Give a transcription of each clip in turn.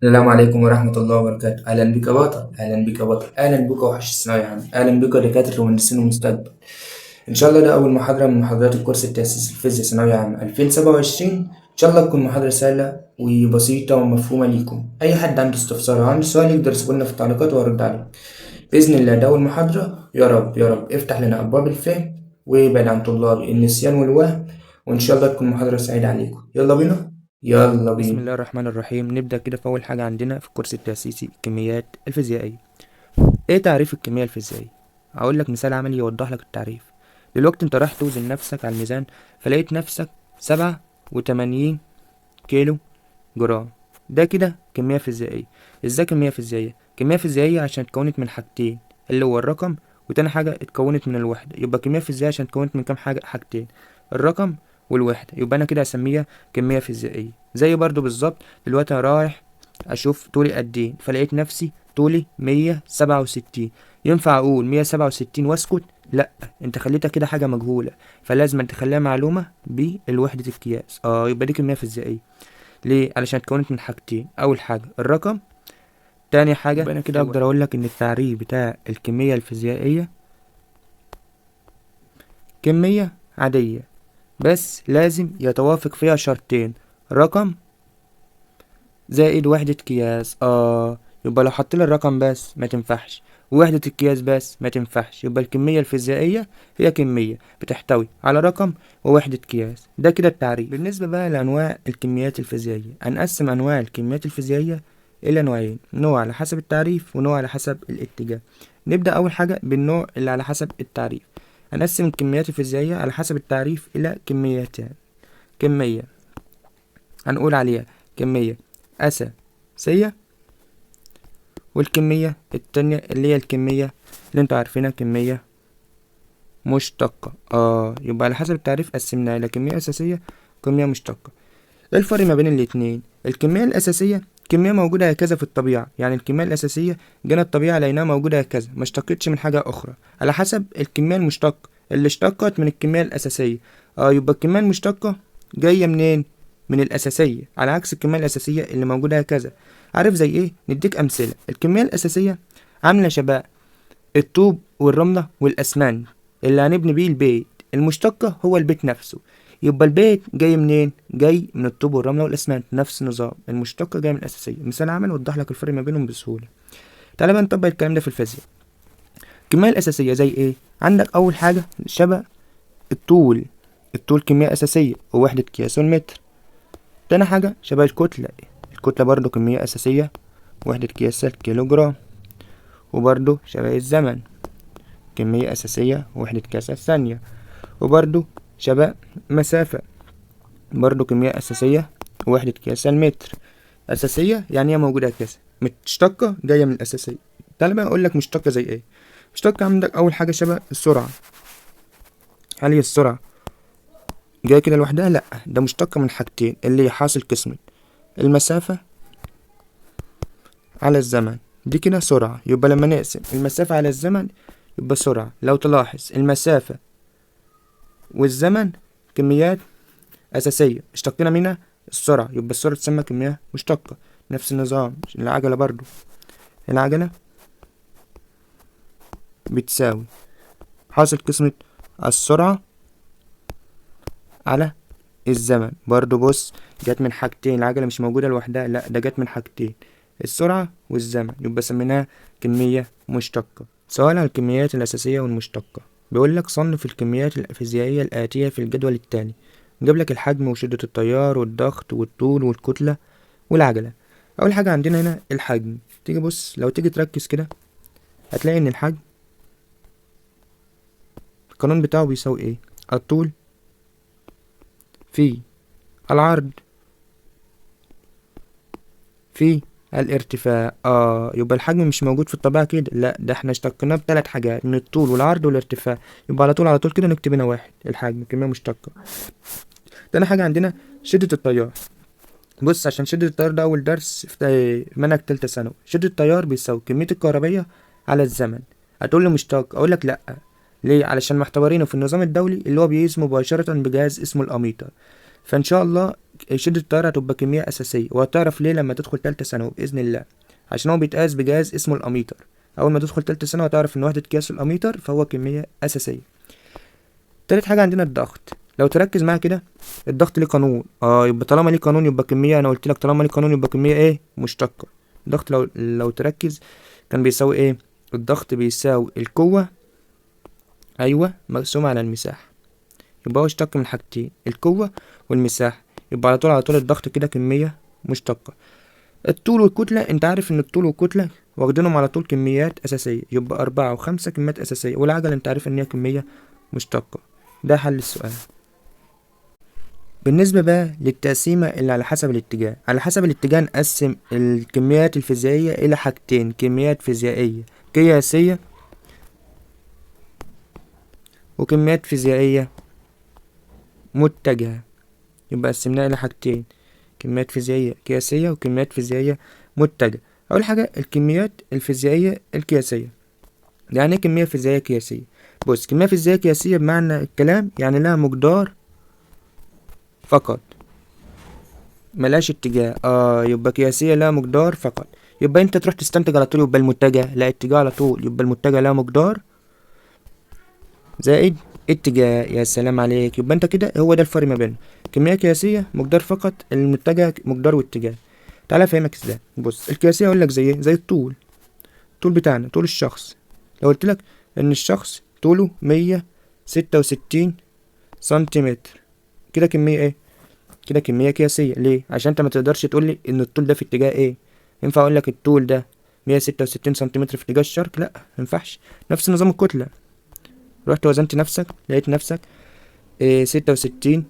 السلام عليكم ورحمة الله وبركاته. أهلا بك يا بطل، أهلا بك يا بطل، أهلا بك وحش الثانوية عام، أهلا بك يا دكاترة ومهندسين المستقبل. إن شاء الله ده أول محاضرة من محاضرات الكورس التأسيسي الفيزياء ثانوية عام 2027. إن شاء الله تكون محاضرة سهلة وبسيطة ومفهومة ليكم. أي حد عنده استفسار أو عنده سؤال يقدر يسيبولنا في التعليقات وأرد عليه بإذن الله. ده أول محاضرة، يا رب يا رب افتح لنا أبواب الفهم وابعد عن طلاب النسيان والوهم، وإن شاء الله تكون محاضرة سعيدة عليكم. يلا بينا، يلا بسم بينا. الله الرحمن الرحيم. نبدأ كده في أول حاجة عندنا في الكورس التأسيسي الكميات الفيزيائية. إيه تعريف الكمية الفيزيائية؟ هقول لك مثال عملي يوضح لك التعريف. دلوقتي أنت رايح توزن نفسك على الميزان، فلقيت نفسك 87 كيلو جرام. ده كده كمية فيزيائية. إزاي كمية فيزيائية؟ كمية فيزيائية عشان اتكونت من حاجتين، اللي هو الرقم، وتاني حاجة اتكونت من الوحدة. يبقى كمية فيزيائية عشان اتكونت من كام حاجتين، الرقم والوحدة. يبقى أنا كده أسميها كمية فيزيائية. زي برضو بالظبط، دلوقتي أنا رايح أشوف طولي قد إيه، فلقيت نفسي طولي 167. ينفع أقول 167 وأسكت؟ لأ، أنت خليتها كده حاجة مجهولة، فلازم أنت تخليها معلومة بالوحدة القياس. يبقى دي كمية فيزيائية. ليه؟ علشان اتكونت من حاجتين، اول حاجه الرقم، تاني حاجه. يبقى انا كده اقدر اقول لك ان التعريف بتاع الكميه الفيزيائيه كميه عاديه، بس لازم يتوافق فيها شرطين: رقم زائد وحده قياس. يبقى لو حطينا الرقم بس ما تنفعش، ووحدة القياس بس ما تنفعش. يبقى الكمية الفيزيائية هي كمية بتحتوي على رقم ووحدة قياس. ده كده التعريف. بالنسبة بقى لأنواع الكميات الفيزيائية، هنقسم أنواع الكميات الفيزيائية إلى نوعين: نوع على حسب التعريف ونوع على حسب الاتجاه. نبدأ أول حاجة بالنوع اللي على حسب التعريف. هنقسم الكميات الفيزيائية على حسب التعريف إلى كميتين: كمية هنقول عليها كمية أساسية، والكمية التانية اللي هي الكمية اللي انتوا عارفينها كمية مشتقة. يبقى على حسب التعريف قسمناها إلى كمية أساسية وكمية مشتقة. ايه الفرق ما بين الاتنين؟ الكمية الأساسية كمية موجودة هكذا في الطبيعة، يعني الكمية الأساسية جينا الطبيعة لقيناها موجودة هكذا، ما اشتقتش من حاجة أخرى. على حسب الكمية المشتقة اللي اشتقت من الكمية الأساسية. يبقى الكمية المشتقة جاية منين؟ من الأساسية، على عكس الكمية الأساسية اللي موجودة هكذا. عارف زي ايه؟ نديك أمثلة. الكمية الأساسية عاملة شبه الطوب والرملة والأسمنت اللي هنبني بيه البيت. المشتقة هو البيت نفسه. يبقى البيت جاي منين؟ جاي من الطوب والرملة والأسمنت. نفس النظام، المشتقة جاية من الأساسية. مثال عمل يوضح لك الفرق ما بينهم بسهولة. تعالى بقى نطبق الكلام ده في الفيزياء. الكمية الأساسية زي إيه؟ عندك أول حاجة شبه الطول. الطول كمية أساسية ووحدة قياسه المتر. تاني حاجة شبه الكتلة. الكتلة برضو كمية أساسية، وحدة قياسها الكيلو جرام. وبرضو شبه الزمن، كمية أساسية ووحدة قياسها الثانية. وبرضو شبه مسافة، برضو كمية أساسية ووحدة قياسها المتر. أساسية يعني هي موجودة كذا، مشتقة جاية من الأساسية. تعالى بقى أقول لك مشتقة زي إيه. مشتقة عندك أول حاجة شبه السرعة. هل هي السرعة جاية كده لوحدها؟ لأ، ده مشتقة من حاجتين اللي هي حاصل قسمة المسافة على الزمن. دي كده سرعة. يبقى لما نقسم المسافة على الزمن يبقى سرعة. لو تلاحظ المسافة والزمن كميات أساسية، اشتقنا منها السرعة، يبقى السرعة تسمى كمية مشتقة. نفس النظام العجلة برضو. العجلة بتساوي حاصل قسمة السرعة على الزمن. برضو بص، جت من حاجتين، العجلة مش موجودة لوحدها، لا ده جت من حاجتين، السرعة والزمن، يبقى سميناها كمية مشتقة. سؤال عن الكميات الأساسية والمشتقة. بيقول لك صنف الكميات الفيزيائية الآتية في الجدول التالي. جاب لك الحجم وشدة التيار والضغط والطول والكتلة والعجلة. أول حاجة عندنا هنا الحجم. تيجي بص، لو تيجي تركز كده هتلاقي إن الحجم القانون بتاعه بيساوي إيه؟ الطول في العرض في الارتفاع. يبقى الحجم مش موجود في الطبيعة كده، لا ده احنا اشتقناه بثلاث حاجات، من الطول والعرض والارتفاع. يبقى على طول كده نكتب هنا واحد، الحجم كمية مشتقة. تاني حاجة عندنا شدة التيار. بص، عشان شدة التيار ده أول درس في منهج تالتة ثانوي. شدة التيار بيساوي كمية الكهربية على الزمن. هتقول لي مشتق، أقول لك لأ. ليه؟ علشان محتوارينه في النظام الدولي اللي هو بيقيس مباشرة بجهاز اسمه الأميتر. فان شاء الله شدة التيار هتبقى كمية اساسية، وهتعرف ليه لما تدخل تالتة ثانوي باذن الله، عشان هو بيتقاس بجهاز اسمه الاميتر. اول ما تدخل تالتة ثانوي هتعرف ان وحدة قياس الاميتر فهو كمية اساسية. تالت حاجة عندنا الضغط. لو تركز معايا كده، الضغط ليه قانون، يبقى طالما ليه قانون يبقى كمية، انا قلت لك طالما ليه قانون يبقى كمية ايه؟ مشتقة. الضغط لو تركز كان بيساوي ايه؟ الضغط بيساوي القوة، ايوه، مقسومة على المساحة. يبقى هو اشتق من حاجتين، القوة والمساحة، يبقى على طول الضغط كده كمية مشتقة. الطول والكتلة، انت عارف ان الطول والكتلة واخدينهم على طول كميات اساسية، يبقى 4 و5 كميات اساسية، والعجلة انت عارف ان هي كمية مشتقة. ده حل السؤال. بالنسبة بقى للتقسيمة اللي على حسب الاتجاه، على حسب الاتجاه نقسم الكميات الفيزيائية إلى حاجتين، كميات فيزيائية قياسية وكميات فيزيائية متجهة. يبقى قسمناها إلى حاجتين، كميات فيزيائية قياسية وكميات فيزيائية متجهة. أول حاجة الكميات الفيزيائية القياسية. يعني ايه كمية فيزيائية قياسية؟ بص، كمية فيزيائية قياسية بمعنى الكلام يعني لها مقدار فقط، ملهاش اتجاه. يبقى قياسية لها مقدار فقط. يبقى انت تروح تستنتج على طول، يبقى المتجه لا اتجاه على طول، يبقى المتجه لها مقدار زائد اتجاه. يا سلام عليك، يبقى انت كده هو ده الفرق ما بينهم، كمية قياسية مقدار فقط، المتجه مقدار واتجاه. تعالى افهمك ازاي. بص، القياسية اقول لك زي ايه؟ زي الطول بتاعنا، طول الشخص. لو قلت لك ان الشخص طوله 166 سنتيمتر، كده كمية ايه؟ كده كمية قياسية. ليه؟ عشان انت ما تقدرش تقول لي ان الطول ده في اتجاه ايه. ينفع اقول لك الطول ده 166 سنتيمتر في اتجاه الشرق؟ لا، مينفعش. نفس نظام الكتلة، رحت وزنت نفسك لقيت نفسك 66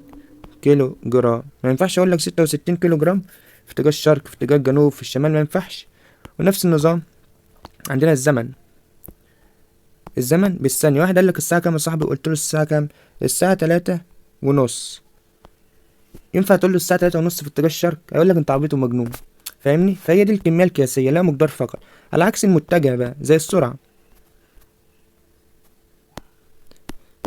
كيلو جرام، ما ينفعش اقول لك 66 كيلو جرام في اتجاه الشرق، في اتجاه الجنوب، في الشمال، ما ينفعش. ونفس النظام عندنا الزمن بالثانية. واحد قال لك الساعة كام يا صاحبي؟ قلت له الساعة كام؟ الساعة 3:30. ينفع تقول له الساعة 3:30 في اتجاه الشرق؟ هيقول لك انت عبيط ومجنون. فاهمني؟ فهي دي الكمية القياسية، لا مقدار فقط. على عكس المتجه بقى زي السرعة.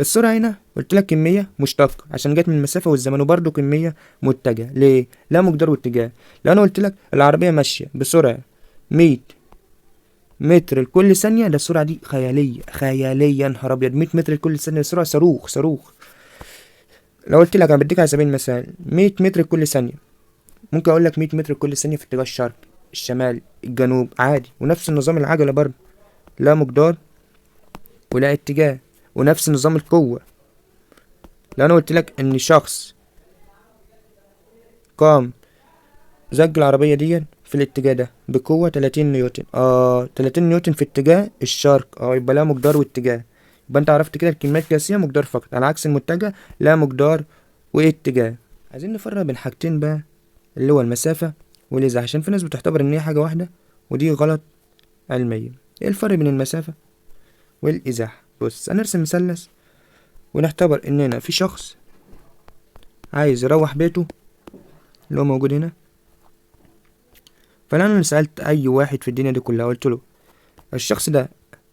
السرعة هنا قلت لك كمية مشتقة عشان جت من المسافة والزمن، وبرضه كمية متجهة. ليه؟ لا مقدار واتجاه. لو انا قلت لك العربية ماشية بسرعة 100 متر لكل ثانية، ده السرعة دي خيالية خيالية، يا نهار ابيض، 100 متر لكل ثانية، سرعة صاروخ. لو قلت لك، انا بديك على سبيل المثال 100 متر لكل ثانية، ممكن اقول لك 100 متر كل ثانية في اتجاه الشرق، الشمال، الجنوب، عادي. ونفس النظام العجلة برضه، لا مقدار ولا اتجاه. ونفس نظام القوة. لو انا قلت لك ان شخص قام زج العربية دي في الاتجاه ده بقوة 30 نيوتن، 30 نيوتن في اتجاه الشرق، يبقى لا مقدار واتجاه. يبقى انت عرفت كده الكميات القياسية مقدار فقط، على عكس المتجه لا مقدار واتجاه. عايزين نفرق بين حاجتين بقى، اللي هو المسافة والإزاحة، عشان في ناس بتعتبر إن هي حاجة واحدة، ودي غلط علميا. إيه الفرق بين المسافة والإزاحة؟ بص، هنرسم مثلث ونعتبر إننا في شخص عايز يروح بيته اللي هو موجود هنا. فأنا سألت أي واحد في الدنيا دي كلها، قلت له الشخص ده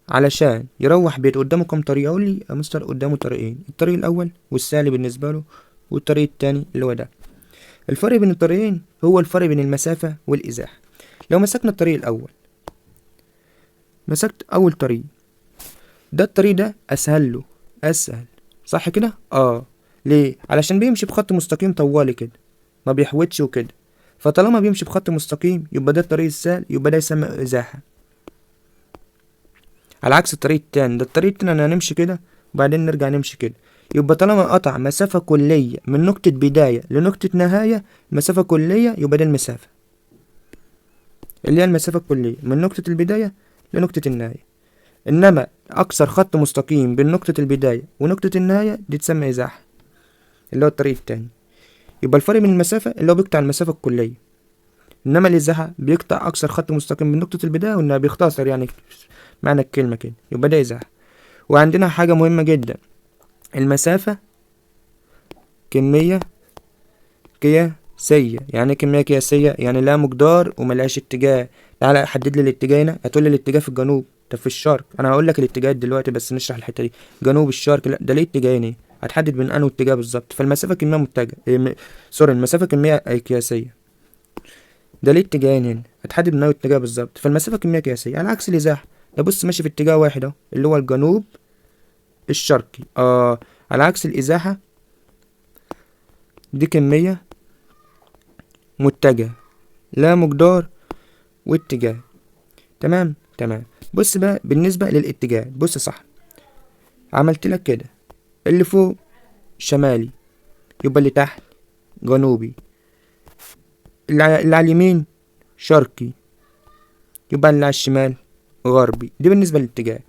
علشان يروح بيته قدامه كام طريقة؟ أقول لي يا مستر قدامه طريقين، الطريق الأول والسهل بالنسبة له، والطريق التاني اللي هو ده. الفرق بين الطريقين هو الفرق بين المسافة والإزاحة. لو مسكنا الطريق الأول، مسكت أول طريق، ده الطريق ده أسهل، صح كده؟ ليه؟ علشان بيمشي بخط مستقيم طوالي كده، ما بيحوتش وكده. فطالما بيمشي بخط مستقيم يبقى ده الطريق السهل، يبقى ده يسمى إزاحة. على عكس الطريق التاني، ده الطريق التاني أنا هنمشي كده وبعدين نرجع نمشي كده. يبقى طالما قطع مسافة كلية من نقطة بداية لنقطة نهاية، مسافة كلية، يبقى ده المسافة اللي هي المسافة الكلية من نقطة البداية لنقطة النهاية. إنما أقصر خط مستقيم بين نقطة البداية ونقطة النهاية دي تسمى إزاحة، اللي هو الطريق التاني. يبقى الفرق بين المسافة اللي هو بيقطع المسافة الكلية، إنما الإزاحة بيقطع أقصر خط مستقيم بين نقطة البداية والنهاية، بيختصر يعني معنى الكلمة كده، يبقى ده إزاحة. وعندنا حاجة مهمة جدا، المسافة كمية قياسية. يعني كمية قياسية يعني لا مقدار وملهاش اتجاه. تعالى حدد لي الاتجاه هنا، هتقول لي الاتجاه في الجنوب، طب في الشرق. انا هقول لك الاتجاهات دلوقتي بس نشرح الحتة دي. جنوب، الشرق، لا ده ليه اتجاهين ايه؟ هتحدد من انه اتجاه بالظبط. فالمسافة كمية متجهة المسافة كمية قياسية. ده ليه اتجاهين هنا، هتحدد من انه اتجاه بالظبط. فالمسافة كمية قياسية على عكس الازاحة. ده بص ماشي في اتجاه واحد اهو اللي هو الجنوب الشرقي. على عكس الازاحة دي كمية متجهة، لا مقدار واتجاه. تمام. بص بقى بالنسبة للاتجاه، بص صح، عملت لك كده، اللي فوق شمالي يبقى اللي تحت جنوبي، اللي على اليمين شرقي يبقى اللي على الشمال غربي. دي بالنسبة للاتجاه.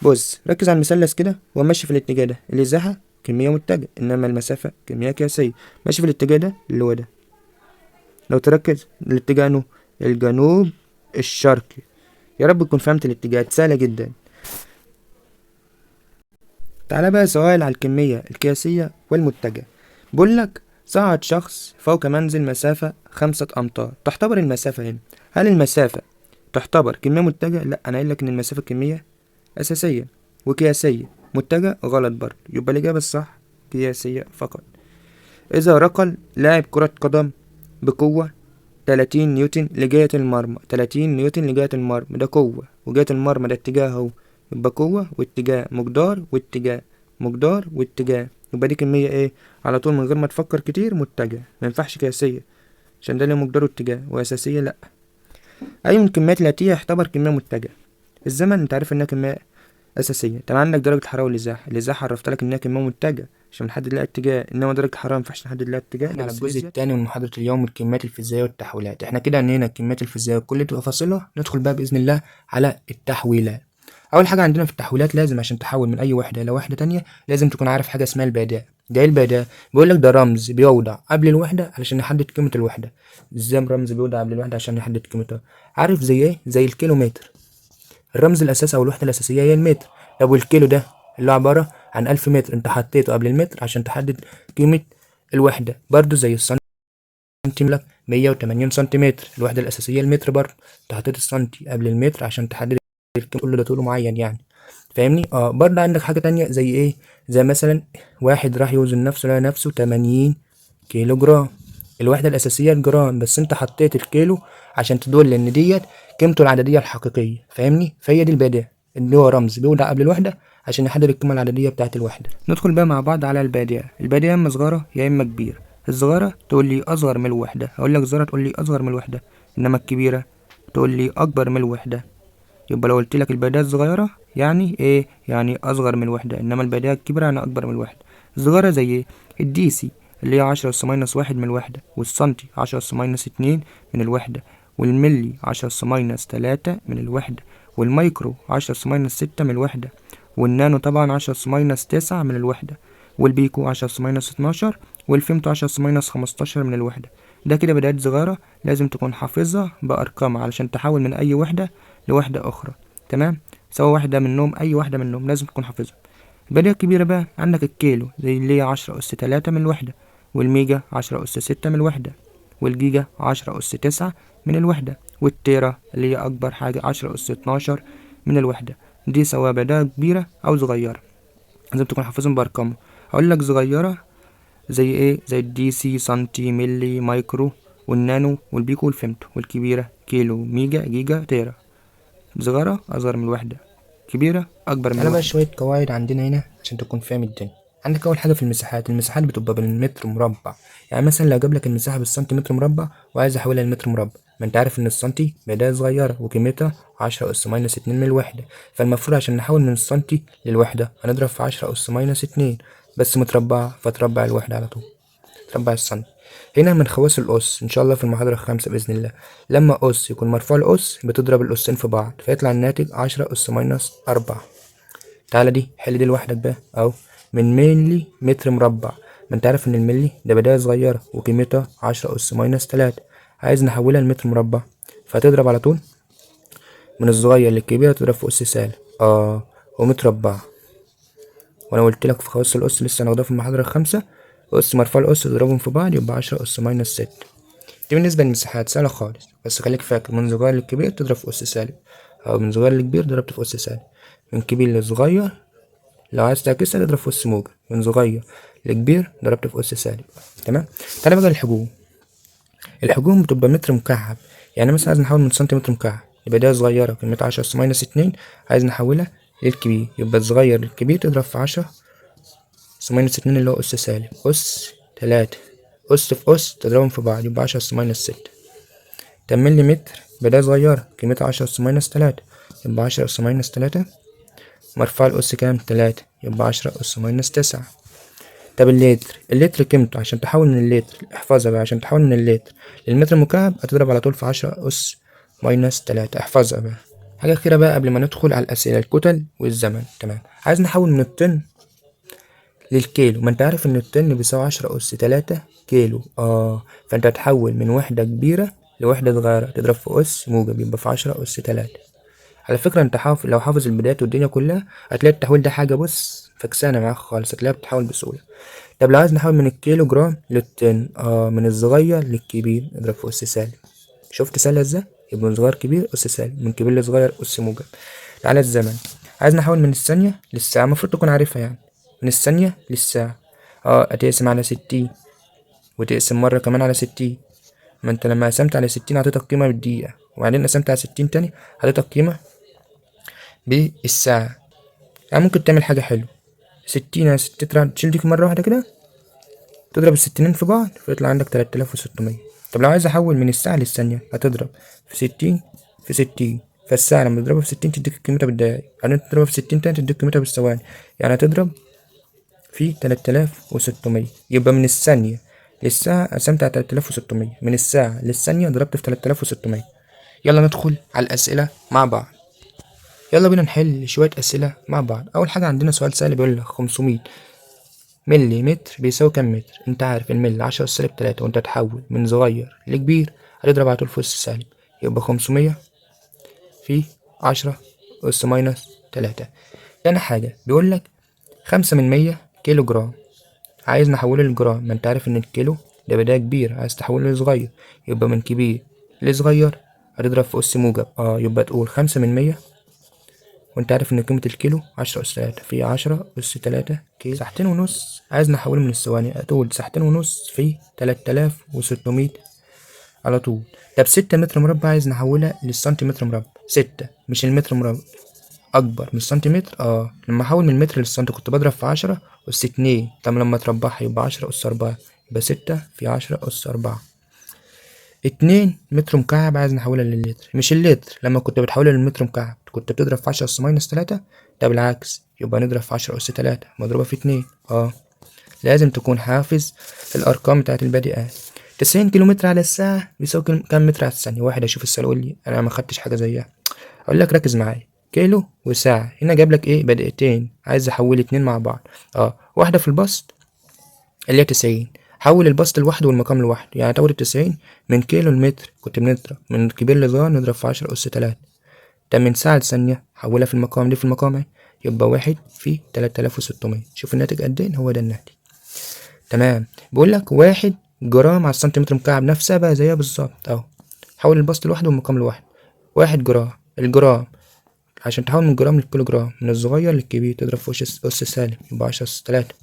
بص ركز على المثلث كده، هو ماشي في الاتجاه ده الازاحة كمية متجهة، انما المسافة كمية قياسية. ماشي في الاتجاه ده اللي هو ده، لو تركز الاتجاه انه الجنوب الشرقي. يا رب تكون فهمت الاتجاهات، سهلة جدا. تعالى بقى سؤال على الكمية القياسية والمتجه. بقول لك صعد شخص فوق منزل مسافة 5 أمتار. تعتبر المسافة هنا، هل المسافة تعتبر كمية متجهة؟ لا، أنا قايل لك إن المسافة كمية أساسية وقياسية. متجه غلط برضه، يبقى الإجابة الصح قياسية فقط. إذا ركل لاعب كرة قدم بقوة 30 نيوتن لجهة المرمى، 30 نيوتن لجهة المرمى ده قوة، وجهة المرمى ده اتجاه اهو، يبقى قوة واتجاه، مقدار واتجاه، مقدار واتجاه. يبقى دي كمية ايه على طول من غير ما تفكر كتير؟ متجه. مينفعش قياسية عشان ده له مقدار واتجاه، وأساسية لأ. أي من الكميات التي يعتبر كمية متجهة؟ الزمن انت عارف انها كمية أساسية. طبعا عندك درجة الحرارة والإزاحة. الإزاحة عرفت لك انها كمية متجهة عشان نحدد لها اتجاه، انما درجة الحرارة مينفعش نحدد لها اتجاه. على الجزء الثاني من محاضرة اليوم الكميات الفيزيائية والتحويلات. احنا كده انهينا الكميات الفيزيائية بكل تفاصيلها. ندخل بقى بإذن الله على التحويلات. أول حاجة عندنا في التحويلات، لازم عشان تحول من أي وحدة إلى وحدة تانية لازم تكون عارف حاجة اسمها البادئ. ده ايه البادئ؟ بيقول لك ده رمز بيوضع قبل الوحدة علشان نحدد قيمة الوحدة. ازاي رمز بيوضع قبل الوحدة عشان نحدد قيمتها؟ عارف زي ايه؟ زي الكيلومتر. الرمز الأساسي أو الوحدة الأساسية هي المتر. طب والكيلو ده اللي هو عبارة عن 1000 متر، انت حطيته قبل المتر عشان تحدد قيمة الوحدة. برضو زي لك 180 سنتيمتر، الوحدة الأساسية المتر. برضو انت حطيت السنتي قبل المتر عشان تحدد كل ده طوله معين يعني، فاهمني؟ برضه عندك حاجة تانية زي ايه؟ زي مثلا واحد راح يوزن نفسه لقى نفسه 80 كيلو جرام. الوحدة الأساسية الجرام، بس انت حطيت الكيلو عشان تدل ان ديت قيمته العددية الحقيقية، فاهمني؟ فهي دي البادئ اللي هو رمز بيوضع قبل الوحدة عشان يحدد القيمة العددية بتاعت الوحدة. ندخل بقى مع بعض على البادئة. البادئة يا اما صغيرة يا اما كبيرة. الصغيرة تقول لي أصغر من الوحدة، هقول لك صغيرة تقول لي أصغر من الوحدة، إنما الكبيرة تقول لي أكبر من الوحدة. يبقى لو قلت لك البادئة الصغيرة يعني ايه؟ يعني اصغر من الوحدة، انما البادئة الكبيرة يعني اكبر من الوحدة. الصغيرة زي ايه؟ الديسي اللي هي 10 اس-1 من الوحدة، والسنتي 10 اس-2 من الوحدة، والملي 10 اس-3 من الوحدة، والمايكرو 10 اس-6 من الوحدة، والنانو طبعا 10 اس-9 من الوحدة، والبيكو 10 اس-12، والفيمتو 10 اس-15 من الوحدة. ده كده بدايات صغيرة لازم تكون حافظها بأرقامها علشان تحول من أي وحدة لوحدة أخرى. تمام؟ سواء واحدة منهم، أي واحدة منهم لازم تكون حافظها. البداية الكبيرة بقى عندك الكيلو زي اللي هي 10 اس-3 من الوحدة، والميجا 10 اس-6 من الوحدة، والجيجا 10 اس-9 من الوحدة، والتيرا اللي هي أكبر حاجة 10 اس-12 من الوحدة. دي سواء بداية كبيرة أو صغيرة لازم تكون حافظهم بأرقامهم. هقول لك صغيرة زي ايه؟ زي الديسي، سنتي، ملي، مايكرو، والنانو، والبيكو، والفيمتو. والكبيرة كيلو، ميجا، جيجا، تيرا. صغيرة أصغر من الوحدة، كبيرة أكبر من انا بقى الوحدة. شويه قواعد عندنا هنا عشان تكون فاهم الدنيا. عندك اول حاجه في المساحات، المساحات بتبقى بالمتر مربع. يعني مثلا لو جاب لك المساحه بالسنتيمتر مربع وعايز احولها لمتر مربع، ما انت عارف ان السنتي بدايه صغيره وقيمتها 10 اس-2 من الوحده، فالمفروض عشان نحول من السنتي للوحده هنضرب في 10 اس-2 بس متربعه، فتربع الوحده على طول، تربع السنتي. هنا من خواص الأس إن شاء الله في المحاضرة الخامسة بإذن الله، لما أس يكون مرفوع الأس بتضرب الأسين في بعض فيطلع الناتج 10 اس-4. تعالى دي حل دي لوحدك بقى اهو. من ملي متر مربع، ما انت عارف ان الملي ده بداية صغيرة وقيمتها 10 اس-3، عايز نحولها لمتر مربع فتضرب على طول من الصغير للكبير تضرب في اس سالب ومتربع. وانا قلت لك في خواص الاس لسه هناخدها في المحاضرة الخامسة، اس مرفوع الاس تضربهم في بعض يبقى 10 اس-6. دي بالنسبة للمساحات سهلة خالص، بس خليك فاكر من صغير للكبير تضرب في اس سالب، او من صغير لكبير ضربت في اس سالب، من كبير لصغير لو عايز تعكسها تضرب في أس موجب، من صغير لكبير ضربت في أس سالب. تمام. تعالى بقى للحجوم. الحجوم بتبقى متر مكعب، يعني مثلا عايز نحول من سنتيمتر مكعب، يبقى ده صغيرة قيمتها 10 أس ماينس 2، عايز نحولها للكبير، يبقى الصغير للكبير تضرب في 10 أس ماينس 2 اللي هو أس سالب أس 3، أس في أس تضربهم في بعض يبقى 10 أس ماينس 6. طب مليمتر بداية صغيرة قيمتها 10 أس ماينس 3، يبقى 10 أس ماينس 3 مرفوع الأس كام 3، يبقى 10 أس ماينس 9. طب اللتر قيمته عشان تحول من اللتر، احفظها بقى، عشان تحول من اللتر للمتر مكعب هتضرب على طول في 10 أس ماينس 3، احفظها بقى. حاجة أخيرة بقى قبل ما ندخل على الأسئلة، الكتل والزمن. تمام. عايز نحول من الطن للكيلو، ما انت عارف ان الطن بيساوي 10 أس 3 كيلو. فانت هتحول من وحدة كبيرة لوحدة صغيرة تضرب في أس موجب، يبقى في 10 أس 3. على فكرة انت لو حافظ البدايات والدنيا كلها هتلاقي التحويل ده حاجة بص فكسانة معاك خالص، هتلاقيها بتتحول بسهولة. طب لو عايز نحول من الكيلو جرام للطن، من الصغير للكبير اضرب في أس سالب. شفت سهلة ازاي؟ يبقى من صغير كبير أس سالب، من كبير لصغير أس موجب. تعالى الزمن. عايز نحول من الثانية للساعة، المفروض تكون عارفها يعني. من الثانية للساعة هتقسم على 60 وتقسم مرة كمان على 60. ما انت لما قسمت على 60 هتعطيك قيمة بالدقيقة، وبعدين قسمت على 60 تاني هتعطيك قيمة بالساعة. يعني ممكن تعمل حاجة حلوة، 60 على 60 تشيل ديك مرة واحدة كده، تضرب الستينين في بعض فيطلع عندك 3600. طب لو عايز أحول من الساعة للثانية هتضرب في 60 في 60، فالساعة لما تضربها في 60 تديك قيمتها بالدقايق، بعدين تضربها في 60 تاني تديك قيمتها بالثواني، يعني هتضرب في 3600. يبقى من الثانية للساعة قسمت على 3600، من الساعة للثانية ضربت في 3600. يلا ندخل على الأسئلة مع بعض. يلا بينا نحل شوية أسئلة مع بعض. أول حاجة عندنا سؤال سهل بيقول لك 500 ملي متر بيساوي كام متر؟ أنت عارف الملي 10 أس سالب 3، وأنت تحول من صغير لكبير هتضرب على طول في أس سالب، يبقى 500 في 10 أس ماينس 3. تاني حاجة بيقول لك 5 من 100 كيلو جرام، عايز نحوله للجرام، ما أنت عارف إن الكيلو ده بداية كبير عايز تحوله لصغير، يبقى من كبير لصغير هتضرب في أس موجب. يبقى تقول 5 من 100، وانت عارف ان قيمة الكيلو 10 أس 3 في 10 أس 3 كيلو. ساعتين ونص عايز نحوله من الثواني، هتقول ساعتين ونص في 3600 على طول. طب 6 متر مربع عايز نحولها للسنتيمتر مربع، 6 مش المتر مربع أكبر من السنتيمتر. لما أحول من المتر للسنتي كنت بضرب في 10 أس 2، طب لما تربعها يبقى 10 أس 4، يبقى 6 في 10 أس 4. 2 متر مكعب عايز نحولها لللتر، مش اللتر لما كنت بتحولها للمتر مكعب كنت بتضرب في 10 أس ماينس 3، ده بالعكس يبقى نضرب في 10 أس 3 مضروبة في 2. لازم تكون حافظ الأرقام بتاعت البديهيات. 90 كيلومتر على الساعة بيساوي كام متر على الثانية؟ واحد أشوف السؤال يقول لي أنا ما خدتش حاجة زيها، أقول لك ركز معايا، كيلو وساعة. هنا جاب لك إيه بدقيقتين، عايز أحول 2 مع بعض. واحدة في البسط اللي هي 90، حول البسط لوحده والمقام لوحده، يعني تاخد 90 من كيلو لمتر كنت بنضرب من كبير لصغير نضرب في 10 أس 3. طب من ساعة لثانية حولها في المقام، دي في المقام اهي، يبقى 1 في 3600. شوف الناتج قد ايه، هو ده الناتج. تمام. بيقول لك 1 جرام على السنتيمتر مكعب، نفسها بقى زيها بالظبط اهو، حول البسط لوحده والمقام لوحده. 1 جرام، الجرام عشان تحول من جرام للكيلو جرام، من الصغير للكبير تضرب في أس سالب، يبقى 10 أس 3.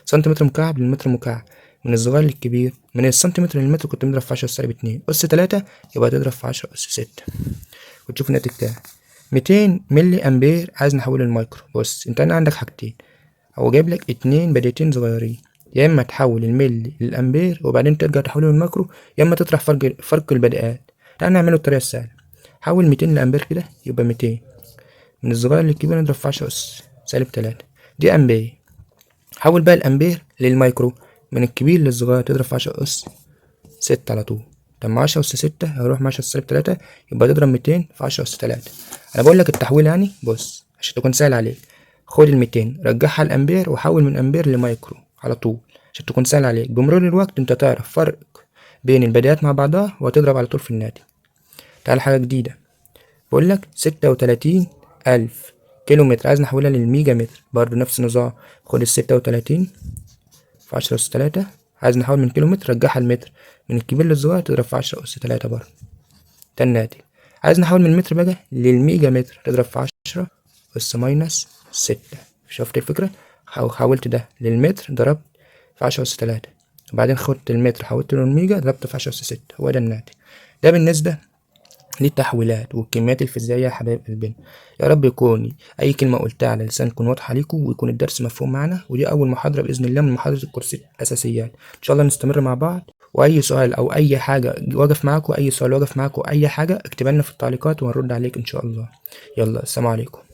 سنتيمتر مكعب للمتر مكعب، من الصغير للكبير، من السنتيمتر للمتر كنت بنضرب في 10 سالب 2 أس 3، يبقى تضرب في 10 أس 6 وتشوف الناتج بتاعي. 200 ملي أمبير عايز نحوله للمايكرو. بص انت هنا عندك حاجتين، هو جايب لك 2 بدايتين صغيرين، يا اما تحول الملي للأمبير وبعدين ترجع تحوله للمايكرو، يا اما تطرح فرق البدايات. تعال نعمله الطريقة السهلة، حول 200 لأمبير كده يبقى 200، من الصغير للكبير نضرب في 10 أس سالب 3، دي أمبير. حول بقى الأمبير للمايكرو، من الكبير للصغير تضرب في 10 أس 6 على طول. طب مع 10 أس 6 هيروح مع 10 أس سالب 3، يبقى تضرب 200 في 10 أس 3. أنا بقول لك التحويل يعني، بص عشان تكون سهل عليك، خد ال 200 رجعها لأمبير وحول من أمبير لمايكرو على طول عشان تكون سهل عليك. بمرور الوقت أنت تعرف فرق بين البدايات مع بعضها وهتضرب على طول في الناتج. تعال حاجة جديدة، بقول لك 36,000 كيلو متر عايز نحولها للميجا متر، برضه نفس النظام، خد ال36 في 10 أس 3، عايز نحول من كيلو متر رجعها لمتر، من الكبير للصغير تضرب في 10 أس 3 برضه، ده الناتج. عايز نحول من المتر بقى للميجا متر تضرب في 10 أس ماينس 6. شفت الفكرة؟ حولت ده للمتر، ضربت في 10 أس 3، وبعدين خدت المتر حولته للميجا، ضربته في 10 أس 6. هو ده الناتج. ده بالنسبة للتحويلات والكميات الفيزيائية يا حبايب قلبنا. يا رب يكون أي كلمة قلتها على لسان تكون واضحة ليكم، ويكون الدرس مفهوم معنا. ودي أول محاضرة بإذن الله من محاضرة الكورس الأساسيات. إن شاء الله نستمر مع بعض. وأي سؤال أو أي حاجة واقف معاكم، أي سؤال واقف معاكم، أي حاجة اكتبها لنا في التعليقات وهنرد عليك إن شاء الله. يلا، السلام عليكم.